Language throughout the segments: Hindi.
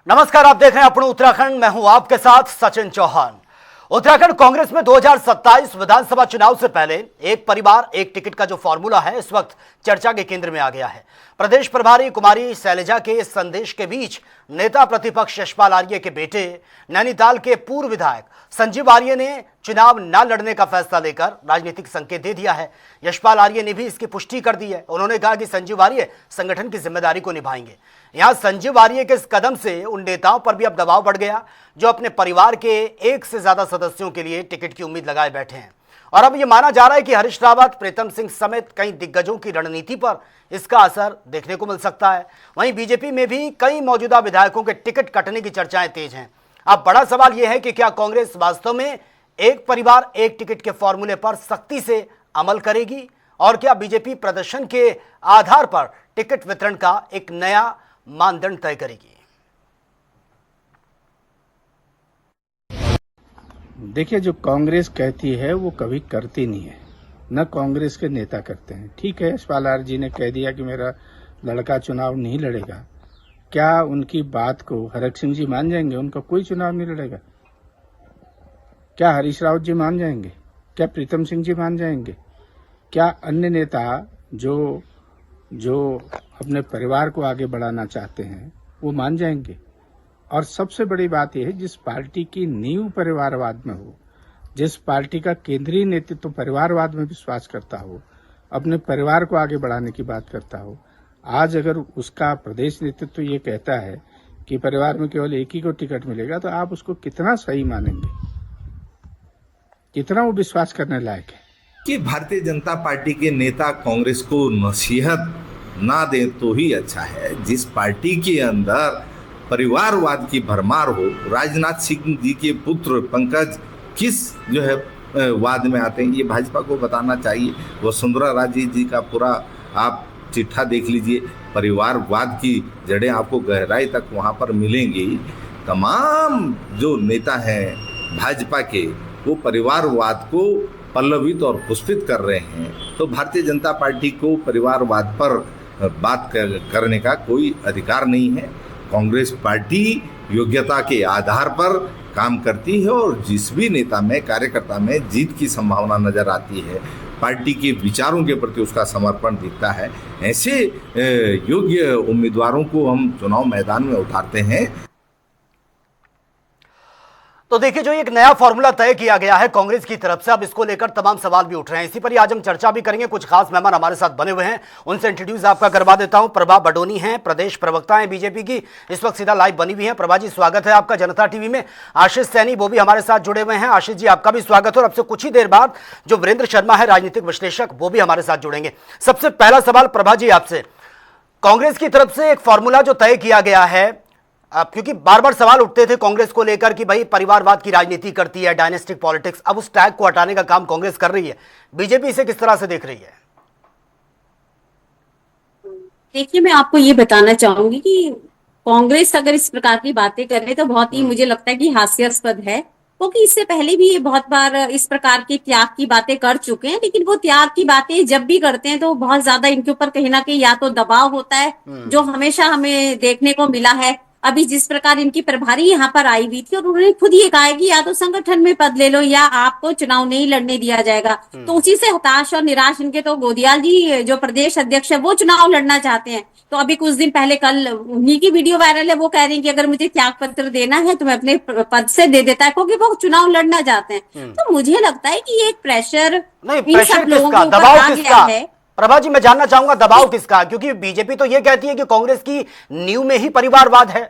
नमस्कार, आप देख रहे हैं अपना उत्तराखंड। मैं हूं आपके साथ सचिन चौहान। उत्तराखंड कांग्रेस में 2027 विधानसभा चुनाव से पहले एक परिवार एक टिकट का जो फॉर्मूला है इस वक्त चर्चा के केंद्र में आ गया है। प्रदेश प्रभारी कुमारी शैलजा के इस संदेश के बीच नेता प्रतिपक्ष यशपाल आर्य के बेटे नैनीताल के पूर्व विधायक संजीव आर्य ने चुनाव न लड़ने का फैसला लेकर राजनीतिक संकेत दे दिया है। यशपाल आर्य ने भी इसकी पुष्टि कर दी है। उन्होंने कहा कि संजीव आर्य संगठन की जिम्मेदारी को निभाएंगे। यहां संजीव आर्य के इस कदम से उन नेताओं पर भी अब दबाव बढ़ गया जो अपने परिवार के एक से ज्यादा सदस्यों के लिए टिकट की उम्मीद लगाए बैठे हैं। और अब यह माना जा रहा है कि हरीश रावत, प्रीतम सिंह समेत कई दिग्गजों की रणनीति पर इसका असर देखने को मिल सकता है। वहीं बीजेपी में भी कई मौजूदा विधायकों के टिकट कटने की चर्चाएं तेज हैं। अब बड़ा सवाल यह है कि क्या कांग्रेस वास्तव में एक परिवार एक टिकट के फॉर्मूले पर सख्ती से अमल करेगी और क्या बीजेपी प्रदर्शन के आधार पर टिकट वितरण का एक नया मानदंड तय करेगी। देखिए, जो कांग्रेस कहती है वो कभी करती नहीं है, न कांग्रेस के नेता करते हैं। ठीक है, यशपाल आर्य जी ने कह दिया कि मेरा लड़का चुनाव नहीं लड़ेगा। क्या उनकी बात को हरक सिंह जी मान जाएंगे? उनका कोई चुनाव नहीं लड़ेगा। क्या हरीश रावत जी मान जाएंगे? क्या प्रीतम सिंह जी मान जाएंगे? क्या अन्य नेता जो अपने परिवार को आगे बढ़ाना चाहते हैं वो मान जाएंगे? और सबसे बड़ी बात यह है, जिस पार्टी की नींव परिवारवाद में हो, जिस पार्टी का केंद्रीय नेतृत्व परिवारवाद में विश्वास करता हो, अपने परिवार को आगे बढ़ाने की बात करता हो, आज अगर उसका प्रदेश नेतृत्व ये कहता है कि परिवार में केवल एक ही को टिकट मिलेगा, तो आप उसको कितना सही मानेंगे, कितना वो विश्वास करने लायक है? कि भारतीय जनता पार्टी के नेता कांग्रेस को नसीहत ना दें तो ही अच्छा है। जिस पार्टी के अंदर परिवारवाद की भरमार हो, राजनाथ सिंह जी के पुत्र पंकज किस वाद में आते हैं, ये भाजपा को बताना चाहिए। वसुंधरा राजे जी का पूरा आप चिट्ठा देख लीजिए, परिवारवाद की जड़ें आपको गहराई तक वहाँ पर मिलेंगी। तमाम जो नेता हैं भाजपा के, वो परिवारवाद को पल्लवित और पुष्पित कर रहे हैं। तो भारतीय जनता पार्टी को परिवारवाद पर बात करने का कोई अधिकार नहीं है। कांग्रेस पार्टी योग्यता के आधार पर काम करती है और जिस भी नेता में, कार्यकर्ता में जीत की संभावना नजर आती है, पार्टी के विचारों के प्रति उसका समर्पण दिखता है, ऐसे योग्य उम्मीदवारों को हम चुनाव मैदान में उतारते हैं। तो देखिए, जो एक नया फॉर्मूला तय किया गया है कांग्रेस की तरफ से, अब इसको लेकर तमाम सवाल भी उठ रहे हैं। इसी पर ही आज हम चर्चा भी करेंगे। कुछ खास मेहमान हमारे साथ बने हुए हैं, उनसे इंट्रोड्यूस आपका करवा देता हूं। प्रभा बडोनी हैं, प्रदेश प्रवक्ता हैं बीजेपी की, इस वक्त सीधा लाइव बनी हुई हैं। प्रभा जी, स्वागत है आपका जनता टीवी में। आशीष सैनी वो भी हमारे साथ जुड़े हुए हैं। आशीष जी, आपका भी स्वागत है। और अब से कुछ ही देर बाद जो वीरेंद्र शर्मा है, राजनीतिक विश्लेषक, वो भी हमारे साथ जुड़ेंगे। सबसे पहला सवाल प्रभा जी आपसे, कांग्रेस की तरफ से एक फॉर्मूला जो तय किया गया है, क्योंकि बार बार सवाल उठते थे कांग्रेस को लेकर कि भाई परिवारवाद की राजनीति करती है, डायनेस्टिक पॉलिटिक्स, अब उस टैग को हटाने का काम कांग्रेस कर रही है। बीजेपी इसे किस तरह से देख रही है? देखिए, मैं आपको ये बताना चाहूंगी कि कांग्रेस अगर इस प्रकार की बातें करे तो बहुत ही मुझे लगता है कि हास्यास्पद है, क्योंकि इससे पहले भी ये बहुत बार इस प्रकार के त्याग की बातें कर चुके हैं। लेकिन वो त्याग की बातें जब भी करते हैं तो बहुत ज्यादा इनके ऊपर कहीं ना कहीं या तो दबाव होता है, जो हमेशा हमें देखने को मिला है। अभी जिस प्रकार इनकी प्रभारी यहाँ पर आई हुई थी और उन्होंने खुद ये कहा है कि या तो संगठन में पद ले लो या आपको चुनाव नहीं लड़ने दिया जाएगा। तो उसी से हताश और निराश इनके तो गोदियाल जी जो प्रदेश अध्यक्ष है वो चुनाव लड़ना चाहते हैं। तो अभी कुछ दिन पहले, कल उन्हीं की वीडियो वायरल है, वो कह रही है कि अगर मुझे त्याग पत्र देना है तो मैं अपने पद से दे देता है, क्योंकि वो चुनाव लड़ना चाहते हैं। तो मुझे लगता है कि ये एक प्रेशर इन सब लोगों के ऊपर आ गया है। प्रभा जी, मैं जानना चाहूंगा दबाव किसका, क्योंकि बीजेपी तो ये कहती है कि कांग्रेस की नींव में ही परिवारवाद है,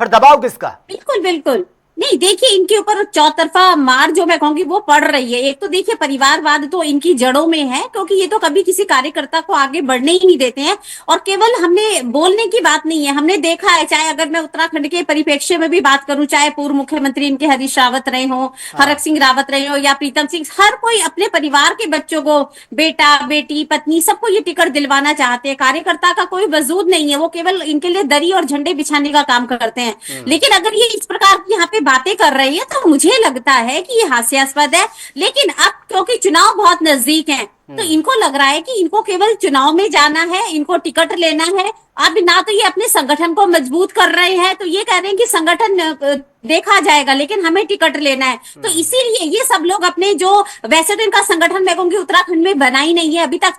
फिर दबाव किसका? बिल्कुल बिल्कुल नहीं, देखिए इनके ऊपर चौतरफा मार जो मैं कहूंगी वो पड़ रही है। एक तो देखिए परिवारवाद तो इनकी जड़ों में है, क्योंकि ये तो कभी किसी कार्यकर्ता को आगे बढ़ने ही नहीं देते हैं। और केवल हमने बोलने की बात नहीं है, हमने देखा है, चाहे अगर मैं उत्तराखंड के परिप्रेक्ष्य में भी बात करूं, चाहे पूर्व मुख्यमंत्री इनके हरीश रावत रहे हो, हरक सिंह रावत रहे हो, या प्रीतम सिंह, हर कोई अपने परिवार के बच्चों को, बेटा बेटी पत्नी, सबको ये टिकट दिलवाना चाहते हैं। कार्यकर्ता का कोई वजूद नहीं है, वो केवल इनके लिए दरी और झंडे बिछाने का काम करते हैं। लेकिन अगर ये इस प्रकार की यहाँ पे बातें कर रही है तो मुझे लगता है कि ये हास्यास्पद है। लेकिन अब क्योंकि चुनाव बहुत नजदीक है तो इनको लग रहा है कि इनको केवल चुनाव में जाना है, इनको टिकट लेना है अब ना तो ये अपने संगठन को मजबूत कर रहे हैं, तो ये कह रहे हैं कि संगठन देखा जाएगा लेकिन हमें टिकट लेना है। तो इसीलिए ये सब लोग अपने जो, वैसे तो इनका संगठन मैं कहूंगी उत्तराखंड में बना ही नहीं है अभी तक।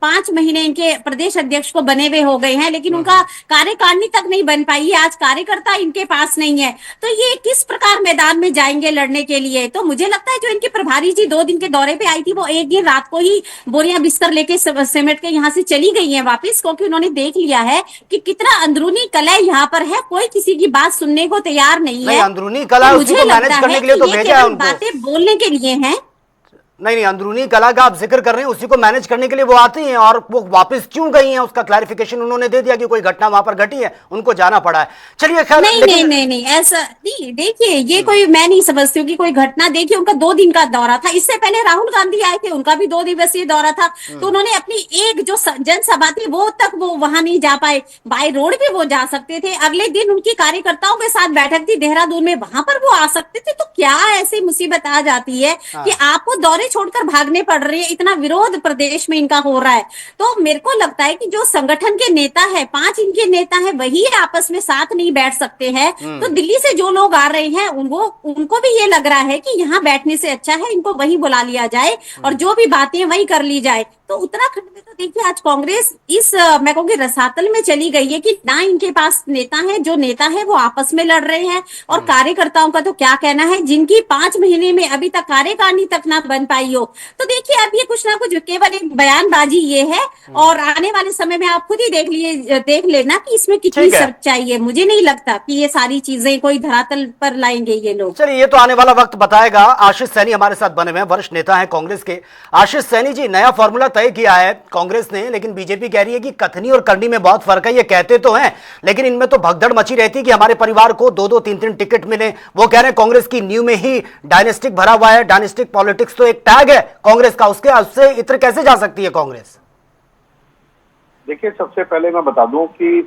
5 महीने इनके प्रदेश अध्यक्ष को बने हुए हो गए हैं, लेकिन उनका कार्यकारिणी तक नहीं बन पाई है। आज कार्यकर्ता इनके पास नहीं है, तो ये किस प्रकार मैदान में जाएंगे लड़ने के लिए। तो मुझे लगता है जो इनके प्रभारी जी 2 दिन के दौरे पे आई थी, वो एक दिन रात को ही बोरियां बिस्तर लेके सिमट के यहाँ से चली गई है वापिस, क्योंकि उन्होंने देख लिया है कि कितना अंदरूनी कलह यहाँ पर है। कोई किसी की बात सुनने को तैयार नहीं है। अंदरूनी कला तो उसी मुझे को मैनेज लगता करने है के लिए तो कि ये भेजा है केवल उनको। बातें बोलने के लिए हैं। नहीं, अंदरूनी कला का आप जिक्र कर रहे हैं, उसी को मैनेज करने के लिए वो आती हैं, और वो वापस क्यों गई हैं उसका क्लैरिफिकेशन उन्होंने दे दिया कि कोई घटना वहां पर घटी है, उनको जाना पड़ा है। चलिए खैर, नहीं ऐसा नहीं। देखिए, ये कोई, मैं नहीं समझती हूँ कि कोई घटना। देखिए, उनका 2 दिन का दौरा था, इससे पहले राहुल गांधी आए थे, उनका भी 2 दिवसीय दौरा था। तो उन्होंने अपनी एक जो जनसभा थी वो तक वो वहां नहीं जा पाए। बाय रोड भी वो जा सकते थे। अगले दिन उनकी कार्यकर्ताओं के साथ बैठक थी देहरादून में, वहां पर वो आ सकते थे। तो क्या ऐसी मुसीबत आ जाती है कि आपको दौरे छोड़कर भागने पड़ रही है? इतना विरोध प्रदेश में इनका हो रहा है। तो मेरे को लगता है कि जो संगठन के नेता है, 5 इनके नेता है, वही आपस में साथ नहीं बैठ सकते हैं। तो दिल्ली से जो लोग आ रहे हैं उनको भी ये लग रहा है कि यहाँ बैठने से अच्छा है इनको वहीं बुला लिया जाए और जो भी बातें वही कर ली जाए। तो उत्तराखंड में तो देखिए आज कांग्रेस इस मैं कहूँगी रसातल में चली गई है कि ना इनके पास नेता है, जो नेता है वो आपस में लड़ रहे हैं। और कार्यकर्ताओं का तो क्या कहना है, जिनकी 5 महीने में अभी तक कार्यकारिणी तक ना बन पाई हो। तो देखिए, अब ये कुछ ना कुछ केवल एक बयानबाजी ये है, और आने वाले समय में आप खुद ही देख लेना कि इसमें कितनी सच्चाई है। मुझे नहीं लगता कि ये सारी चीजें कोई धरातल पर लाएंगे ये लोग। चलिए, ये तो आने वाला वक्त बताएगा। आशीष सैनी हमारे साथ बने हुए हैं, वरिष्ठ नेता है कांग्रेस के। आशीष सैनी जी, नया फॉर्मूला तय किया है कांग्रेस ने, लेकिन बीजेपी कह रही है कि कथनी और करनी में बहुत फर्क है। ये कहते तो हैं, लेकिन इनमें तो भगदड़ मची रहती है कि हमारे परिवार को 2-2, 3-3 टिकट मिले। वो कह रहे हैं कांग्रेस की नींव में ही डायनेस्टिक भरा हुआ है। डायनेस्टिक पॉलिटिक्स तो एक टैग है कांग्रेस का, उससे इतर कैसे जा सकती है कांग्रेस? देखिए, सबसे पहले मैं बता दूं कि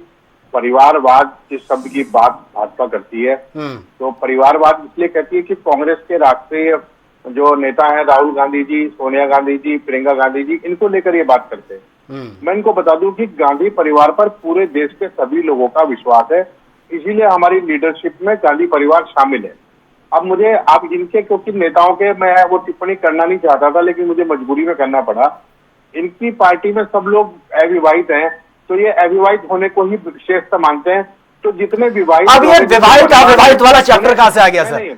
परिवारवाद इस शब्द की बात भाजपा करती है। तो परिवारवाद इसलिए कहती है कि कांग्रेस के राष्ट्रीय जो नेता हैं राहुल गांधी जी, सोनिया गांधी जी, प्रियंका गांधी जी, इनको लेकर ये बात करते हैं। मैं इनको बता दूं कि गांधी परिवार पर पूरे देश के सभी लोगों का विश्वास है, इसीलिए हमारी लीडरशिप में गांधी परिवार शामिल है। अब मुझे आप इनके, क्योंकि नेताओं के मैं वो टिप्पणी करना नहीं चाहता था, लेकिन मुझे मजबूरी में करना पड़ा। इनकी पार्टी में सब लोग अविवाहित हैं, तो ये अविवाहित होने को ही श्रेष्ठ मानते हैं। तो जितने विवाहित, अब ये विवाहित अविवाहित वाला चैप्टर कहाँ से आ गया सर?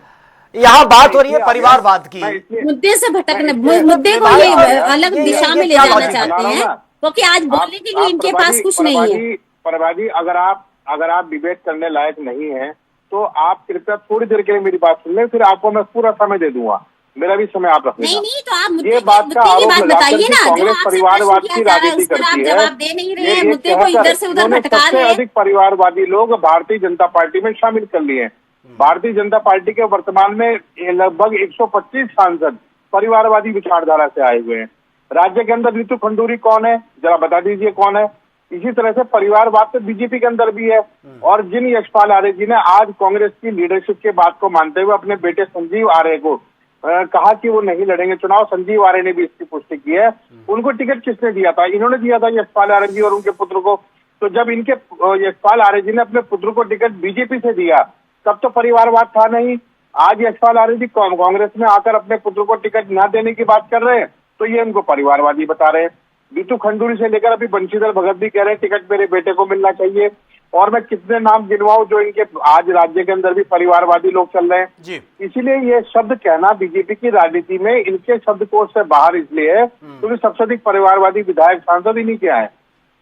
यहाँ बात हो रही है परिवारवाद की। मुद्दे से भटकने, मुद्दे को ये अलग दिशा में ले जाना चाहते हैं, क्योंकि आज बोलने के लिए इनके पास कुछ नहीं है। परवादी, अगर आप डिबेट करने लायक नहीं है तो आप कृपया थोड़ी देर के लिए मेरी बात सुन लें, फिर आपको मैं पूरा समय दे दूंगा। मेरा भी समय आप रखिएगा। नहीं, तो आप ये बात का आरोप लगाकर कि कांग्रेस परिवारवाद की राजनीति करती है, जवाब दे नहीं रहे हैं, मुद्दे को इधर से उधर भटका रहे हैं। अधिक परिवारवादी लोग भारतीय जनता पार्टी में शामिल कर लिए हैं। भारतीय जनता पार्टी के वर्तमान में लगभग 125 सांसद परिवारवादी विचारधारा से आए हुए हैं। राज्य के अंदर नीतू खंडूरी कौन है, जरा बता दीजिए कौन है। इसी तरह से परिवारवाद तो बीजेपी के अंदर भी है। और जिन यशपाल आर्य जी ने आज कांग्रेस की लीडरशिप के बात को मानते हुए अपने बेटे संजीव आर्य को कहा कि वो नहीं लड़ेंगे चुनाव, संजीव आर्य ने भी इसकी पुष्टि की है। उनको टिकट किसने दिया था? इन्होंने दिया था, यशपाल आर्य जी और उनके पुत्र को। तो जब इनके यशपाल आर्य जी ने अपने पुत्र को टिकट बीजेपी से दिया, तब तो परिवारवाद था नहीं। आज यशपाल आर्य जी कांग्रेस में आकर अपने पुत्र को टिकट न देने की बात कर रहे हैं, तो ये उनको परिवारवादी बता रहे हैं। नीतू खंडूरी से लेकर अभी बंशीधर भगत भी कह रहे हैं टिकट मेरे बेटे को मिलना चाहिए। और मैं कितने नाम गिनवाऊं जो इनके आज राज्य के अंदर भी परिवारवादी लोग चल रहे हैं। इसीलिए ये शब्द कहना बीजेपी की राजनीति में इनके शब्दकोश से बाहर इसलिए है क्योंकि सबसे अधिक परिवारवादी विधायक सांसद इन्हीं के आए।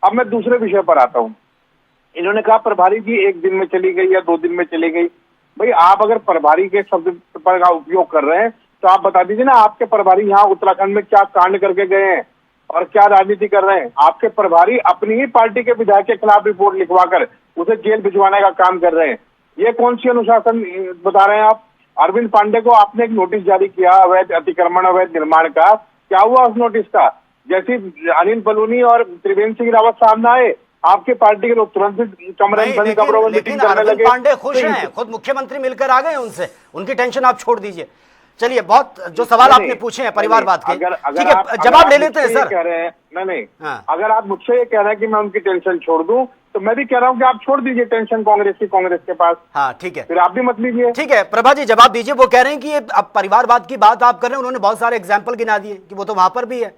अब मैं दूसरे विषय पर आता हूँ। इन्होंने कहा प्रभारी जी 1 दिन में चली गई या 2 दिन में चली गई। भाई, आप अगर प्रभारी के शब्द पर का उपयोग कर रहे हैं तो आप बता दीजिए ना, आपके प्रभारी यहाँ उत्तराखंड में क्या कांड करके गए हैं और क्या राजनीति कर रहे हैं। आपके प्रभारी अपनी ही पार्टी के विधायक के खिलाफ रिपोर्ट लिखवाकर उसे जेल भिजवाने का काम कर रहे हैं। ये कौन सी अनुशासन बता रहे हैं आप? अरविंद पांडे को आपने एक नोटिस जारी किया अवैध अतिक्रमण, अवैध निर्माण का, क्या हुआ उस नोटिस का? जैसे अनिल बलूनी और त्रिवेंद्र सिंह रावत सामने आए, आपके पार्टी के लोग तुरंत लेकिन अरविंद पांडे खुश हैं, खुद मुख्यमंत्री मिलकर आ गए उनसे, उनकी टेंशन आप छोड़ दीजिए। चलिए, बहुत जो सवाल आपने पूछे हैं परिवारवाद के, ठीक है, जवाब ले लेते हैं सर। कह रहे हैं नहीं, हाँ। अगर आप मुझसे ये कह रहे हैं कि मैं उनकी टेंशन छोड़ दूं, तो मैं भी कह रहा हूं कि आप छोड़ दीजिए टेंशन कांग्रेस के पास। हाँ ठीक है, फिर आप भी मत लीजिए। ठीक है, प्रभा जी जवाब दीजिए। वो कह रहे हैं कि ये अब परिवारवाद की बात आप कर रहे हैं, उन्होंने बहुत सारे एग्जाम्पल गिना दिए कि वो तो वहां पर भी है।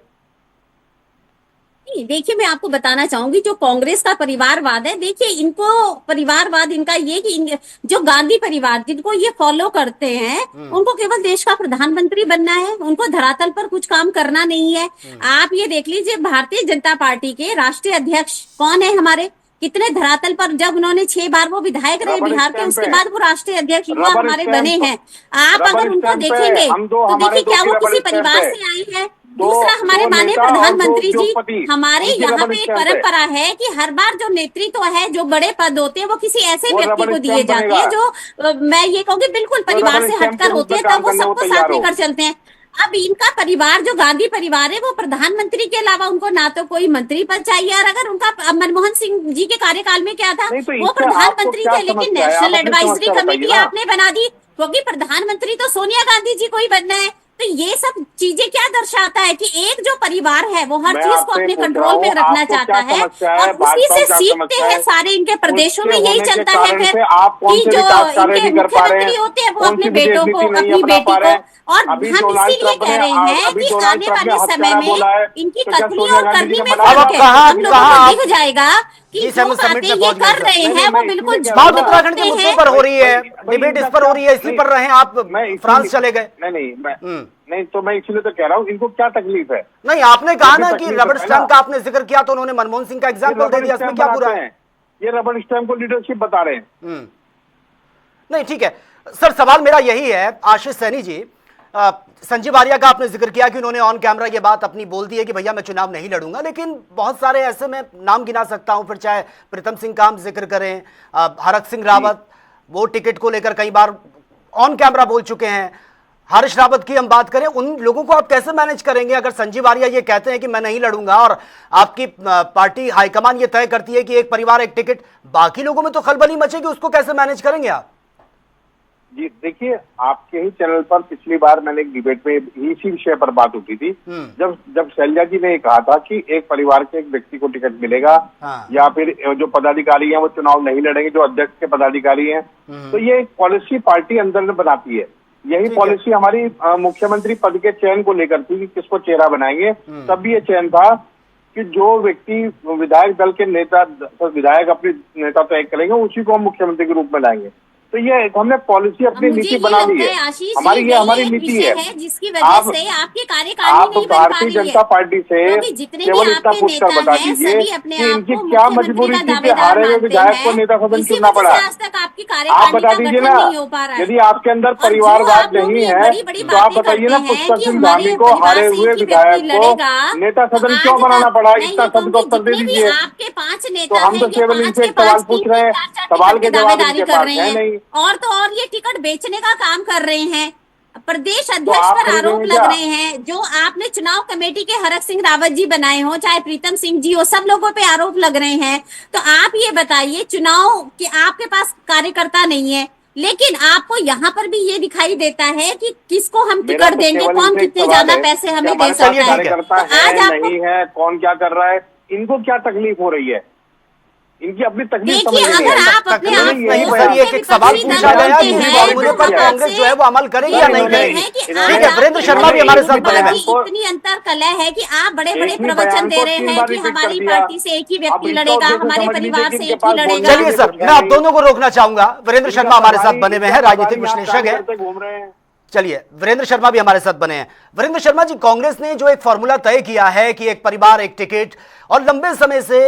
नहीं, देखिए मैं आपको बताना चाहूंगी जो कांग्रेस का परिवारवाद है, देखिए इनको परिवारवाद इनका ये कि जो गांधी परिवार जिनको ये फॉलो करते हैं उनको केवल देश का प्रधानमंत्री बनना है, उनको धरातल पर कुछ काम करना नहीं है। आप ये देख लीजिए भारतीय जनता पार्टी के राष्ट्रीय अध्यक्ष कौन है हमारे, कितने धरातल पर, जब उन्होंने 6 बार वो विधायक रहे बिहार के, उसके बाद वो राष्ट्रीय अध्यक्ष युवा हमारे बने हैं। आप अगर उनको देखेंगे तो देखिए क्या वो किसी परिवार से आए हैं। दूसरा, हमारे माननीय प्रधानमंत्री जी, हमारे यहाँ पे एक परंपरा है कि हर बार जो नेतृत्व है, जो बड़े पद होते हैं वो किसी ऐसे व्यक्ति को दिए जाते हैं जो मैं ये कहूँगी बिल्कुल परिवार से हटकर होते हैं, तब वो सबको साथ लेकर चलते हैं। अब इनका परिवार जो गांधी परिवार है वो प्रधानमंत्री के अलावा उनको ना तो कोई मंत्री पद चाहिए, और अगर उनका मनमोहन सिंह जी के कार्यकाल में क्या था, वो प्रधानमंत्री थे लेकिन नेशनल एडवाइजरी कमेटी आपने बना दी, क्योंकि प्रधानमंत्री तो सोनिया गांधी जी को ही बनना है। तो ये सब चीजें क्या दर्शाता है कि एक जो परिवार है वो हर चीज को अपने कंट्रोल में रखना चाहता है, और उसी से सीखते हैं सारे इनके प्रदेशों में यही चलता है फिर कि जो इनके मुख्यमंत्री होते हैं वो अपने बेटों को, अपनी बेटी को, और हम इसीलिए कह रहे हैं कि आने वाले समय में इनकी कथनी और करनी में फर्क है। हम लोगों को दिख जाएगा कि जो बातें ये कर रहे हैं वो बिल्कुल बात उत्तराखंड के मुद्दे पर हो रही है, डिबेट इस पर हो रही है, इसी पर रहे आप फ्रांस चले गए। नहीं, तो मैं इसलिए तो कह रहा हूँ इनको क्या तकलीफ है। नहीं, आपने कहा ना कि रबड़ स्टैम्प का आपने जिक्र किया तो उन्होंने मनमोहन सिंह का एग्जाम्पल दे दिया, इसमें क्या बुरा है? ये रबड़ स्टैम्प को लीडरशिप बता रहे हैं। नहीं ठीक है सर, सवाल मेरा यही है आशीष सैनी जी, संजीव आर्या का आपने जिक्र किया कि उन्होंने ऑन कैमरा ये बात अपनी बोल दी है कि भैया मैं चुनाव नहीं लड़ूंगा, लेकिन बहुत सारे ऐसे में नाम गिना सकता हूं, फिर चाहे प्रीतम सिंह का हम जिक्र करें, हरक सिंह रावत, वो टिकट को लेकर कई बार ऑन कैमरा बोल चुके हैं, हरीश रावत की हम बात करें, उन लोगों को आप कैसे मैनेज करेंगे अगर संजीव आर्या ये कहते हैं कि मैं नहीं लड़ूंगा और आपकी पार्टी हाईकमान ये तय करती है कि एक परिवार एक टिकट, बाकी लोगों में तो खलबली मचेगी, उसको कैसे मैनेज करेंगे आप? जी देखिए, आपके ही चैनल पर पिछली बार मैंने एक डिबेट में इसी विषय पर बात उठी थी, जब शैलजा जी ने कहा था कि एक परिवार के एक व्यक्ति को टिकट मिलेगा, या फिर जो पदाधिकारी हैं वो चुनाव नहीं लड़ेंगे, जो अध्यक्ष के पदाधिकारी हैं, तो ये एक पॉलिसी पार्टी अंदर में बनाती है। यही पॉलिसी हमारी मुख्यमंत्री पद के चयन को लेकर थी कि किसको चेहरा बनाएंगे, तब भी ये चयन था कि जो व्यक्ति विधायक दल के नेता, विधायक अपने नेता तय करेंगे उसी को हम मुख्यमंत्री के रूप में लाएंगे। तो ये हमने पॉलिसी अपनी नीति बना ली है, हमारी नीति है। जिसकी वजह से आपके कार्यकारिणी आप भारतीय जनता पार्टी से केवल इतना पूछकर बता दीजिए कि इनकी क्या मजबूरी थी कि हारे हुए विधायक को नेता सदन चुनना पड़ा। आप बता दीजिए ना, यदि आपके अंदर परिवारवाद नहीं है तो आप बताइए ना, पुष्कर सिंह धामी को हारे हुए विधायक को नेता सदन क्यों बनाना पड़ा? इतना सबको उत्तर दे दीजिए। तो हम तो केवल इनसे एक सवाल पूछ रहे हैं, सवाल के जवाब इनके पास है नहीं। और तो और ये टिकट बेचने का काम कर रहे हैं, प्रदेश अध्यक्ष पर आरोप लग रहे हैं, जो आपने चुनाव कमेटी के हरक सिंह रावत जी बनाए हो, चाहे प्रीतम सिंह जी हो, सब लोगों पे आरोप लग रहे हैं। तो आप ये बताइए, चुनाव के आपके पास कार्यकर्ता नहीं है, लेकिन आपको यहाँ पर भी ये दिखाई देता है कि किसको हम टिकट देंगे, कौन कितने ज्यादा पैसे हमें दे सकता है। तो आज आपको नहीं है, कौन क्या कर रहा है, इनको क्या तकलीफ हो रही है, इनकी अपनी तकलीफ समझ अगर आप अपने एक सवाल पूछा गया कि फॉर्मूले पर कांग्रेस जो है वो अमल करेगी या नहीं करेगी। ठीक है, वीरेंद्र शर्मा भी हमारे साथ बने हैं। इतनी अंतर कलह है कि आप बड़े बड़े प्रवचन दे रहे हैं कि हमारी पार्टी से एक ही व्यक्ति लड़ेगा, हमारे परिवार से एक ही लड़ेगा। चलिए सर, मैं आप दोनों को रोकना चाहूंगा, वीरेंद्र शर्मा हमारे साथ बने हुए हैं, राजनीतिक विश्लेषक है। चलिए, वीरेंद्र शर्मा भी हमारे साथ बने हैं। वीरेंद्र शर्मा जी, कांग्रेस ने जो एक फॉर्मूला तय किया है कि एक परिवार एक टिकट, और लंबे समय से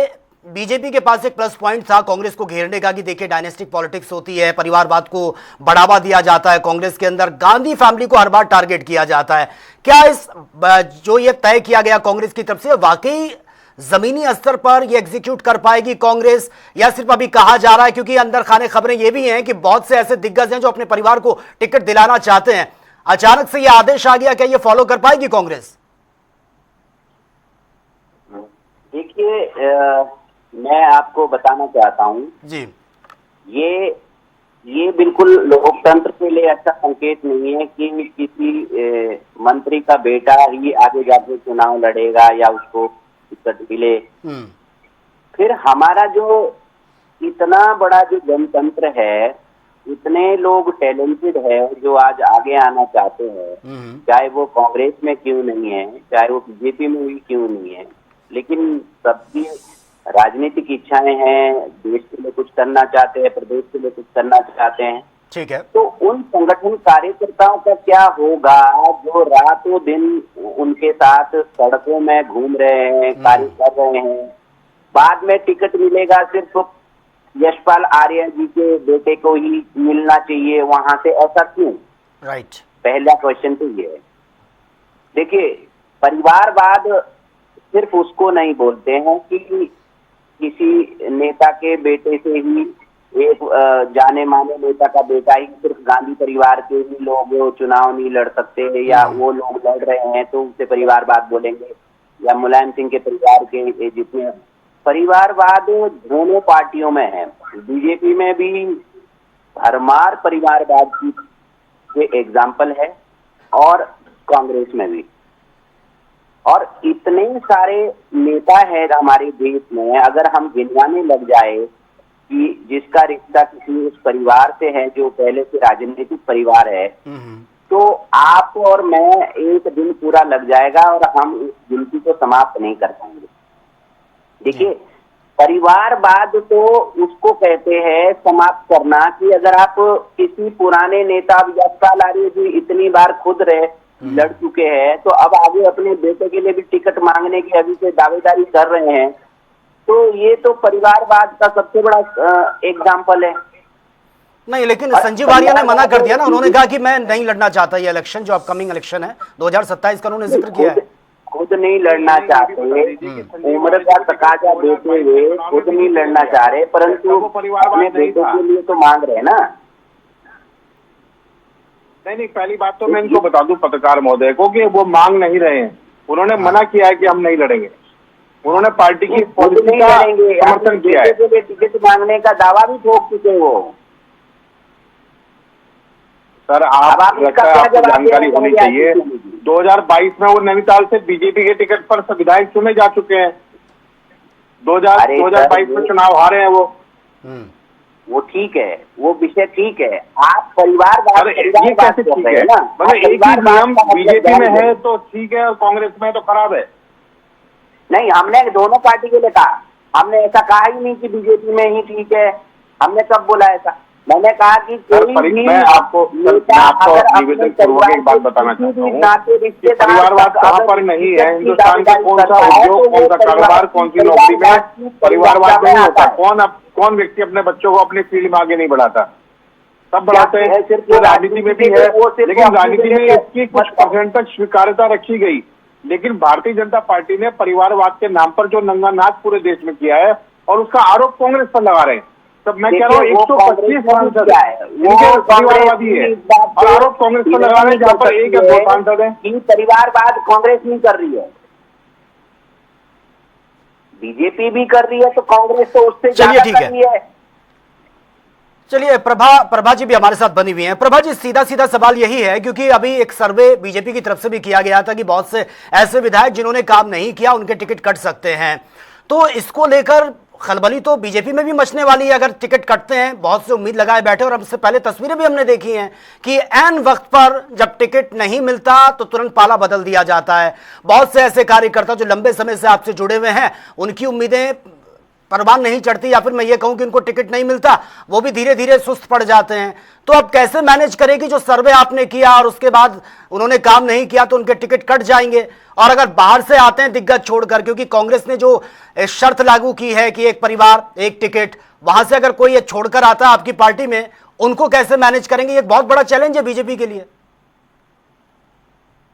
बीजेपी के पास एक प्लस पॉइंट था कांग्रेस को घेरने का कि देखिए डायनेस्टिक पॉलिटिक्स होती है, परिवारवाद को बढ़ावा दिया जाता है, कांग्रेस के अंदर गांधी फैमिली को हर बार टारगेट किया जाता है। क्या इस जो ये तय किया गया कांग्रेस की तरफ से वाकई जमीनी स्तर पर ये एग्जीक्यूट कर पाएगी कांग्रेस, या सिर्फ अभी कहा जा रहा है? क्योंकि अंदर खाने खबरें ये भी हैं कि बहुत से ऐसे दिग्गज हैं जो अपने परिवार को टिकट दिलाना चाहते हैं, अचानक से ये आदेश आ गया, क्या ये फॉलो कर पाएगी कांग्रेस? देखिए, मैं आपको बताना चाहता हूं जी, ये ये बिल्कुल लोकतंत्र के लिए अच्छा संकेत नहीं है कि किसी मंत्री का बेटा ही आगे जाके चुनाव लड़ेगा या उसको टिकट मिले। फिर हमारा जो इतना बड़ा जो जनतंत्र है, इतने लोग टैलेंटेड है जो आज आगे आना चाहते हैं, चाहे वो कांग्रेस में क्यों नहीं है, चाहे वो बीजेपी में भी क्यों नहीं है, लेकिन सबकी राजनीतिक इच्छाएं हैं, देश के लिए कुछ करना चाहते हैं, प्रदेश के लिए कुछ करना चाहते हैं। ठीक है। तो उन संगठन कार्यकर्ताओं का क्या होगा जो रातों दिन उनके साथ सड़कों में घूम रहे हैं, कार्य कर रहे हैं, बाद में टिकट मिलेगा सिर्फ यशपाल आर्य जी के बेटे को ही मिलना चाहिए वहां से, ऐसा क्यों? राइट। पहला क्वेश्चन तो ये है। देखिए, परिवारवाद सिर्फ उसको नहीं बोलते हैं कि किसी नेता के बेटे से ही, एक जाने माने नेता का बेटा ही, सिर्फ गांधी परिवार के ही लोग चुनाव नहीं लड़ सकते या वो लोग लड़ रहे हैं तो उसे परिवारवाद बोलेंगे, या मुलायम सिंह के परिवार के जितने परिवारवाद दोनों पार्टियों में है। बीजेपी में भी भरमार परिवारवाद के एग्जाम्पल है और कांग्रेस में भी। और इतने सारे नेता है हमारे देश में, अगर हम गिनवाने लग जाए कि जिसका रिश्ता किसी उस परिवार से है जो पहले से राजनीतिक परिवार है, तो आप और मैं एक दिन पूरा लग जाएगा और हम इस गिनती को समाप्त नहीं कर पाएंगे। देखिए, परिवारवाद तो उसको कहते हैं समाप्त करना कि अगर आप किसी पुराने नेता, यशपाल आर्य जी इतनी बार खुद लड़ चुके हैं, तो अब आगे अपने बेटे के लिए भी टिकट मांगने की अभी से दावेदारी कर रहे हैं, तो ये तो परिवारवाद का सबसे बड़ा एग्जाम्पल है। नहीं, लेकिन संजीव आर्य ने मना कर दिया ना, उन्होंने कहा कि मैं नहीं लड़ना चाहता ये इलेक्शन, जो अपकमिंग इलेक्शन है 2027 का, उन्होंने जिक्र किया है। खुद नहीं लड़ना चाहते, उम्र का तकाजा देते हुए खुद नहीं लड़ना चाह रहे, परंतु अपने बेटों के लिए तो मांग रहे हैं ना। नहीं, पहली बात तो मैं इनको बता दूं पत्रकार महोदय को कि वो मांग नहीं रहे हैं, उन्होंने मना किया है कि हम नहीं लड़ेंगे। उन्होंने पार्टी की पॉलिसी का समर्थन किया है। टिकट मांगने का दावा भी ठोक चुके वो। सर, आपको जानकारी होनी चाहिए, 2022 में वो नैनीताल से बीजेपी के टिकट पर विधायक चुने जा चुके हैं। 2022 में चुनाव हारे हैं वो ठीक है, वो विषय ठीक है। आप परिवारवाद ये कैसे ठीक है? मतलब एक ही नियम बीजेपी में है तो ठीक है और कांग्रेस में तो खराब है। नहीं, हमने दोनों पार्टी के लिए कहा, हमने ऐसा कहा ही नहीं कि बीजेपी में ही ठीक है। हमने कब बोला ऐसा? मैंने कहा कि कोई भी मैं आपको निवेदन पूर्वक एक बात बताना चाहता हूँ, परिवारवाद कहाँ पर नहीं है। हिंदुस्तान का कौन सा उद्योग, कौन सा कारोबार, कौन सी नौकरी में परिवारवाद नहीं होता? कौन व्यक्ति अपने बच्चों को अपनी फील्ड में आगे नहीं बढ़ाता? सब बढ़ाते हैं। तो राजनीति में भी है, लेकिन राजनीति में इसकी कुछ परसेंटेज स्वीकार्यता रखी गई। लेकिन भारतीय जनता पार्टी ने परिवारवाद के नाम पर जो नंगा नाच पूरे देश में किया है और उसका आरोप कांग्रेस पर लगा रहे हैं। तब मैं कह रहा हूँ 125 सांसद परिवारवादी है और आरोप कांग्रेस पर लगा रहे हैं, जहाँ पर एक या दो सांसद है। परिवारवाद कांग्रेस नहीं कर रही है, बीजेपी भी कर रही है, तो कांग्रेस तो उससे ज्यादा कर रही है। चलिए, प्रभा जी भी हमारे साथ बनी हुई हैं। प्रभा जी, सीधा सीधा सवाल यही है, क्योंकि अभी एक सर्वे बीजेपी की तरफ से भी किया गया था कि बहुत से ऐसे विधायक जिन्होंने काम नहीं किया उनके टिकट कट सकते हैं, तो इसको लेकर खलबली तो बीजेपी में भी मचने वाली है अगर टिकट कटते हैं। बहुत से उम्मीद लगाए बैठे, और हमसे पहले तस्वीरें भी हमने देखी हैं कि ऐन वक्त पर जब टिकट नहीं मिलता तो तुरंत पाला बदल दिया जाता है। बहुत से ऐसे कार्यकर्ता जो लंबे समय से आपसे जुड़े हुए हैं, उनकी उम्मीदें परवान नहीं चढ़ती, या फिर मैं ये कहूं कि उनको टिकट नहीं मिलता, वो भी धीरे धीरे सुस्त पड़ जाते हैं। तो अब कैसे मैनेज करेगी जो सर्वे आपने किया और उसके बाद उन्होंने काम नहीं किया तो उनके टिकट कट जाएंगे? और अगर बाहर से आते हैं दिग्गज छोड़कर, क्योंकि कांग्रेस ने जो शर्त लागू की है कि एक परिवार एक टिकट, वहां से अगर कोई ये छोड़कर आता है आपकी पार्टी में, उनको कैसे मैनेज करेंगे? ये बहुत बड़ा चैलेंज है बीजेपी के लिए।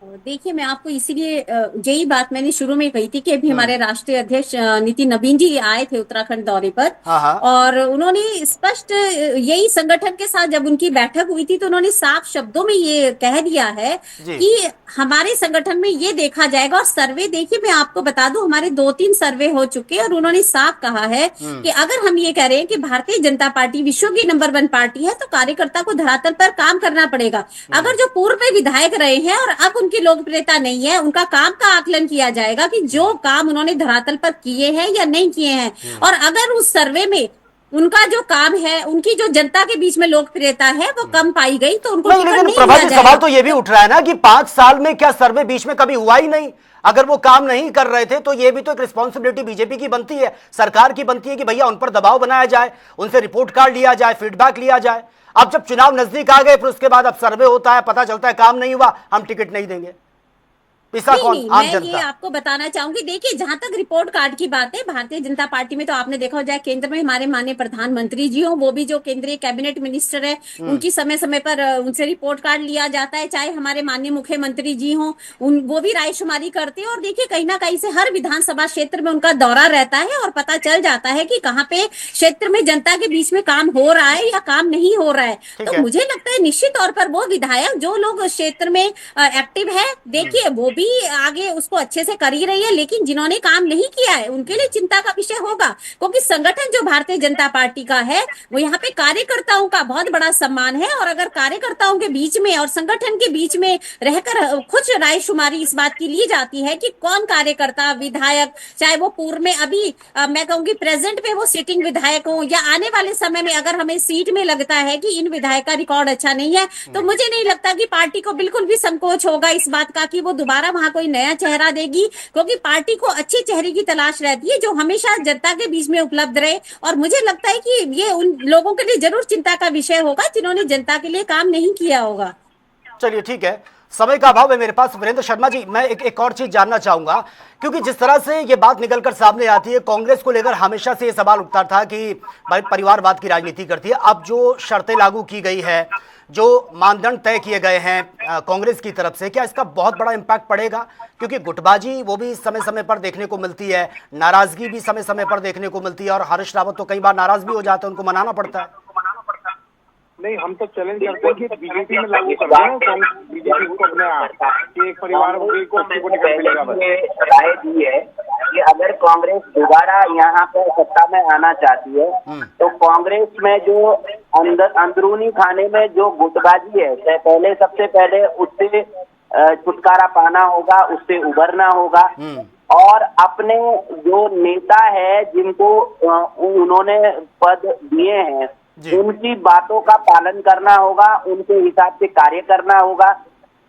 देखिए, मैं आपको इसीलिए यही बात मैंने शुरू में कही थी कि अभी हमारे राष्ट्रीय अध्यक्ष नितिन नवीन जी आए थे उत्तराखंड दौरे पर। हाँ हाँ। और उन्होंने स्पष्ट यही संगठन के साथ जब उनकी बैठक हुई थी तो उन्होंने साफ शब्दों में ये कह दिया है जी। कि हमारे संगठन में ये देखा जाएगा। और सर्वे देखिए, मैं आपको बता दूं, हमारे 2-3 सर्वे हो चुके हैं और उन्होंने साफ कहा है कि अगर हम ये कह रहे हैं कि भारतीय जनता पार्टी विश्व की नंबर 1 पार्टी है तो कार्यकर्ता को धरातल पर काम करना पड़ेगा। अगर जो पूर्व में विधायक रहे हैं और अब उनकी लोकप्रियता नहीं है, उनका काम का आकलन किया जाएगा कि जो काम उन्होंने धरातल पर किए हैं या नहीं किए हैं। और अगर उस सर्वे में उनका जो काम है, उनकी जो जनता के बीच में लोकप्रियता है वो कम पाई गई तो उनको नहीं, टिकट लेकिन नहीं प्रभा दिया जी जाएगा। सवाल तो ये भी उठ रहा है ना कि 5 साल में क्या सर्वे बीच में कभी हुआ ही नहीं? अगर वो काम नहीं कर रहे थे तो ये भी तो एक रिस्पॉन्सिबिलिटी बीजेपी की बनती है, सरकार की बनती है कि भैया उन पर दबाव बनाया जाए, उनसे रिपोर्ट कार्ड लिया जाए, फीडबैक लिया जाए। अब जब चुनाव नजदीक आ गए फिर उसके बाद अब सर्वे होता है, पता चलता है काम नहीं हुआ, हम टिकट नहीं देंगे। पिसा कौन? नहीं, आम मैं ये जनता। आपको बताना चाहूंगी। देखिए, जहां तक रिपोर्ट कार्ड की बात है, भारतीय जनता पार्टी में तो आपने देखा हो जाए केंद्र में हमारे माननीय प्रधानमंत्री जी हो, वो भी जो केंद्रीय कैबिनेट मिनिस्टर है उनकी समय समय पर उनसे रिपोर्ट कार्ड लिया जाता है। चाहे हमारे माननीय मुख्यमंत्री जी हो, वो भी रायशुमारी करते हैं। और देखिए, कहीं ना कहीं से हर विधानसभा क्षेत्र में उनका दौरा रहता है और पता चल जाता है कि कहाँ पे क्षेत्र में जनता के बीच में काम हो रहा है या काम नहीं हो रहा है। ठीक तो है। मुझे लगता है निश्चित तौर पर वो विधायक जो लोग क्षेत्र में एक्टिव है, देखिए वो भी आगे उसको अच्छे से कर ही रही है। लेकिन जिन्होंने काम नहीं किया है उनके लिए चिंता का विषय होगा, क्योंकि संगठन जो भारतीय जनता पार्टी का है वो यहाँ पे कार्यकर्ताओं का बहुत बड़ा सम्मान है। और अगर कार्यकर्ताओं के बीच में और संगठन के बीच में रहकर कुछ रायशुमारी इस बात की ली जाती है कि कौन कार्यकर्ता विधायक, चाहे वो पूर्व में अभी मैं कहूंगी प्रेजेंट में वो सिटिंग विधायक हो या आने वाले समय में अगर हमें सीट में लगता है कि इन विधायक का रिकॉर्ड अच्छा नहीं है, तो मुझे नहीं लगता कि पार्टी को बिल्कुल भी संकोच होगा इस बात का कि वो दोबारा वहां कोई नया चेहरा देगी। क्योंकि पार्टी को अच्छे चेहरे की तलाश रहती है जो हमेशा जनता के बीच में उपलब्ध रहे। और मुझे लगता है कि ये उन लोगों के लिए जरूर चिंता का विषय होगा जिन्होंने जनता के लिए काम नहीं किया होगा। चलिए ठीक है, समय का अभाव है मेरे पास। वीरेंद्र शर्मा जी, मैं एक और चीज जानना चाहूंगा, क्योंकि जिस तरह से ये बात निकलकर सामने आती है, कांग्रेस को लेकर हमेशा से ये सवाल उठता था कि भाई परिवारवाद की राजनीति करती है। अब जो शर्तें लागू की गई है, जो मानदंड तय किए गए हैं कांग्रेस की तरफ से, क्या इसका बहुत बड़ा इम्पैक्ट पड़ेगा? क्योंकि गुटबाजी वो भी समय समय पर देखने को मिलती है, नाराजगी भी समय समय पर देखने को मिलती है, और हरीश रावत तो कई बार नाराज भी हो जाते हैं, उनको मनाना पड़ता है। नहीं, हम तो चैलेंज करते हैं कि बीजेपी में लागू कर रहे हैं, बीजेपी को अपने आप कि एक परिवार को टिकट मिलेगा। राय दी है कि अगर कांग्रेस दोबारा यहाँ पर सत्ता में आना चाहती है तो कांग्रेस में जो अंदरूनी खाने में जो गुटबाजी है, पहले सबसे पहले उससे छुटकारा पाना होगा, उससे उभरना होगा। और अपने जो नेता है जिनको उन्होंने पद दिए हैं उनकी बातों का पालन करना होगा, उनके हिसाब से कार्य करना होगा।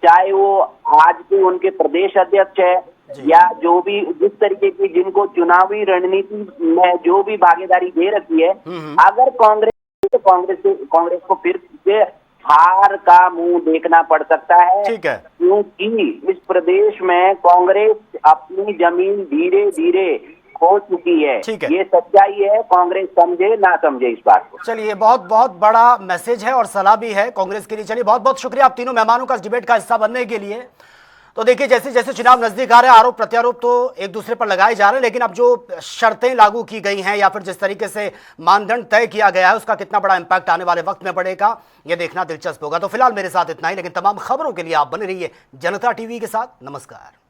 चाहे वो आज के उनके प्रदेश अध्यक्ष है या जो भी जिस तरीके की जिनको चुनावी रणनीति में जो भी भागीदारी दे रखी है, अगर कांग्रेस को फिर से हार का मुंह देखना पड़ सकता है। ठीक है। क्योंकि इस प्रदेश में कांग्रेस अपनी जमीन धीरे धीरे हो चुकी है। ठीक है। ये सच्चाई है, कांग्रेस समझे ना समझे इस बात को। चलिए, बहुत बहुत बड़ा मैसेज है और सलाह भी है कांग्रेस के लिए। चलिए, बहुत बहुत शुक्रिया आप तीनों मेहमानों का इस डिबेट का हिस्सा बनने के लिए। तो देखिए, जैसे जैसे चुनाव नजदीक आ रहे हैं, आरोप प्रत्यारोप तो एक दूसरे पर लगाए जा रहे हैं, लेकिन अब जो शर्तें लागू की गई हैं या फिर जिस तरीके से मानदंड तय किया गया है, उसका कितना बड़ा इंपैक्ट आने वाले वक्त में पड़ेगा, यह देखना दिलचस्प होगा। तो फिलहाल मेरे साथ इतना ही, लेकिन तमाम खबरों के लिए आप बने रहिए जनता टीवी के साथ। नमस्कार।